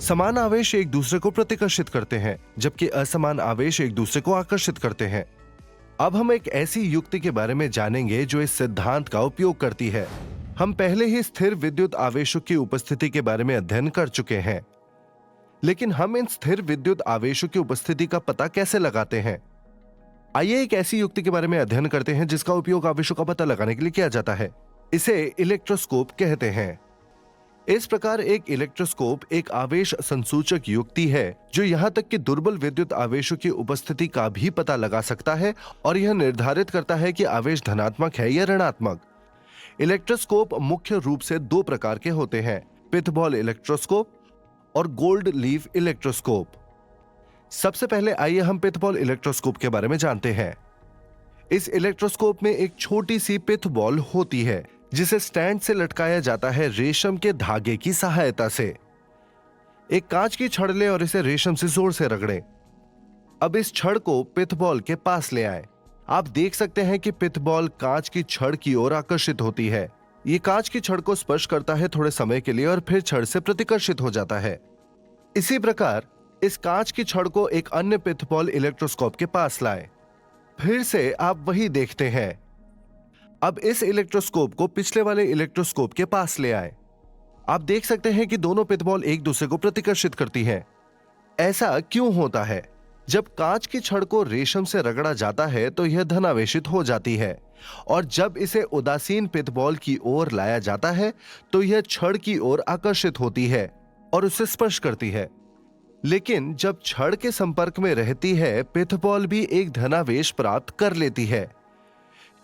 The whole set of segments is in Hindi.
समान आवेश एक दूसरे को प्रतिकर्षित करते हैं, जबकि असमान आवेश एक दूसरे को आकर्षित करते हैं। अब हम एक ऐसी युक्ति के बारे में जानेंगे जो इस सिद्धांत का उपयोग करती है। हम पहले ही स्थिर विद्युत आवेशों की उपस्थिति के बारे में अध्ययन कर चुके हैं, लेकिन हम इन स्थिर विद्युत आवेशों की उपस्थिति का पता कैसे लगाते हैं? आइए एक ऐसी युक्ति के बारे में अध्ययन करते हैं जिसका उपयोग आवेशों का पता लगाने के लिए किया जाता है। इसे इलेक्ट्रोस्कोप कहते हैं। इस प्रकार एक इलेक्ट्रोस्कोप एक आवेश संसूचक युक्ति है जो यहां तक कि दुर्बल विद्युत आवेशों की उपस्थिति का भी पता लगा सकता है और यह निर्धारित करता है कि आवेश धनात्मक है या ऋणात्मक। इलेक्ट्रोस्कोप मुख्य रूप से दो प्रकार के होते हैं, पिथ बॉल इलेक्ट्रोस्कोप और गोल्ड लीफ इलेक्ट्रोस्कोप। सबसे पहले आइए हम पिथ बॉल इलेक्ट्रोस्कोप के बारे में जानते हैं। इस इलेक्ट्रोस्कोप में एक छोटी सी पिथ बॉल होती है जिसे स्टैंड से लटकाया जाता है रेशम के धागे की सहायता से। एक कांच की छड़ लें और इसे रेशम से जोर से रगड़ें। अब इस छड़ को पिथ बॉल के पास ले आएं। आप देख सकते हैं कि पिथ बॉल कांच की छड़ की ओर आकर्षित होती है। ये कांच की छड़ को स्पर्श करता है थोड़े समय के लिए और फिर छड़ से प्रतिकर्षित हो जाता है। इसी प्रकार इस कांच की छड़ को एक अन्य पिथ बॉल इलेक्ट्रोस्कोप के पास लाएं। फिर से आप वही देखते हैं। अब इस इलेक्ट्रोस्कोप को पिछले वाले इलेक्ट्रोस्कोप के पास ले आएं। आप देख सकते हैं कि दोनों पिथ बॉल एक दूसरे को प्रतिकर्षित करती हैं। ऐसा क्यों होता है? जब कांच की छड़ को रेशम से रगड़ा जाता है तो यह धनावेशित हो जाती है, और जब इसे उदासीन पिथ बॉल की ओर लाया जाता है तो यह छड़ की ओर आकर्षित होती है और उसे स्पर्श करती है। लेकिन जब छड़ के संपर्क में रहती है, पिथ बॉल भी एक धनावेश प्राप्त कर लेती है।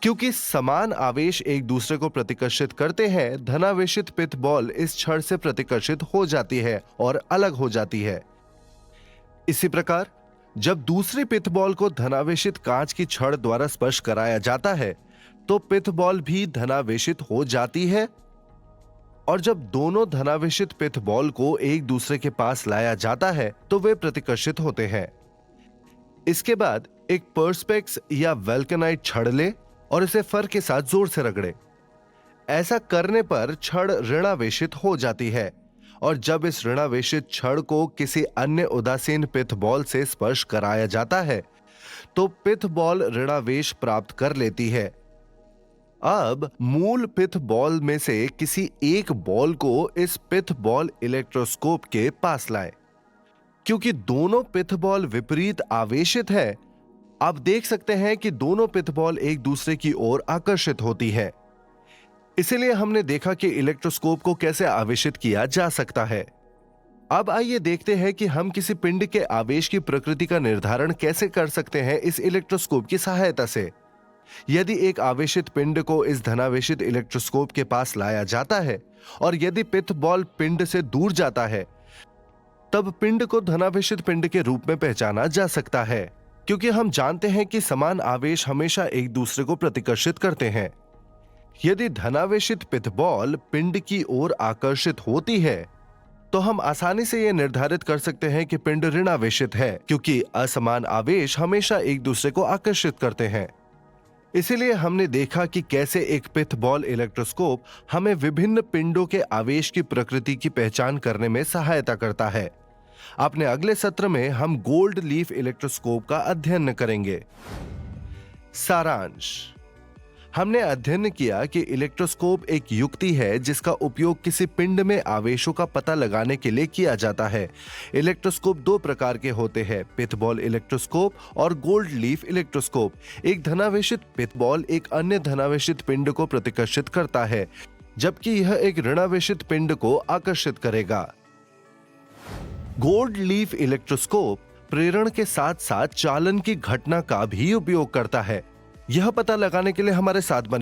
क्योंकि समान आवेश एक दूसरे को प्रतिकर्षित करते हैं, धनावेशित पिथ बॉल इस छड़ से प्रतिकर्षित हो जाती है और अलग हो जाती है। इसी प्रकार जब दूसरी पिथ बॉल को धनावेशित कांच की छड़ द्वारा स्पर्श कराया जाता है तो पिथ बॉल भी धनावेशित हो जाती है, और जब दोनों धनावेशित पिथ बॉल को एक दूसरे के पास लाया जाता है तो वे प्रतिकर्षित होते हैं। इसके बाद एक पर्सपेक्स या वल्केनाइट छड़ ले और इसे फर के साथ जोर से रगड़े। ऐसा करने पर छड़ ऋणावेशित हो जाती है, और जब इस ऋणावेशित छड़ को किसी अन्य उदासीन पिथ बॉल से स्पर्श कराया जाता है तो पिथ बॉल ऋणावेश प्राप्त कर लेती है। अब मूल पिथ बॉल में से किसी एक बॉल को इस पिथ बॉल इलेक्ट्रोस्कोप के पास लाएं। क्योंकि दोनों पिथ बॉल विपरीत आवेशित है, आप देख सकते हैं कि दोनों पिथ बॉल एक दूसरे की ओर आकर्षित होती है। इसलिए हमने देखा कि इलेक्ट्रोस्कोप को कैसे आवेशित किया जा सकता है। अब आइए देखते हैं कि हम किसी पिंड के आवेश की प्रकृति का निर्धारण कैसे कर सकते हैं इस इलेक्ट्रोस्कोप की सहायता से। यदि एक आवेशित पिंड को इस धनावेशित इलेक्ट्रोस्कोप के पास लाया जाता है और यदि पिथ बॉल पिंड से दूर जाता है, तब पिंड को धनावेशित पिंड के रूप में पहचाना जा सकता है, क्योंकि हम जानते हैं कि समान आवेश हमेशा एक दूसरे को प्रतिकर्षित करते हैं। यदि धनावेशित पिथ बॉल पिंड की ओर आकर्षित होती है तो हम आसानी से यह निर्धारित कर सकते हैं कि पिंड ऋणावेशित है, क्योंकि असमान आवेश हमेशा एक दूसरे को आकर्षित करते हैं। इसीलिए हमने देखा कि कैसे एक पिथ बॉल इलेक्ट्रोस्कोप हमें विभिन्न पिंडों के आवेश की प्रकृति की पहचान करने में सहायता करता है। अपने अगले सत्र में हम गोल्ड लीफ इलेक्ट्रोस्कोप का अध्ययन करेंगे। सारांश: हमने अध्ययन किया कि इलेक्ट्रोस्कोप एक युक्ति है जिसका उपयोग किसी पिंड में आवेशों का पता लगाने के लिए किया जाता है। इलेक्ट्रोस्कोप दो प्रकार के होते हैं, पिथ बॉल इलेक्ट्रोस्कोप और गोल्ड लीफ इलेक्ट्रोस्कोप। एक धनावेशित पिथ बॉल एक अन्य धनावेशित पिंड को प्रतिकर्षित करता है, जबकि यह एक ऋणावेशित पिंड को आकर्षित करेगा। गोल्ड लीफ इलेक्ट्रोस्कोप प्रेरण के साथ साथ चालन की घटना का भी उपयोग करता है। यह पता लगाने के लिए हमारे साथ बने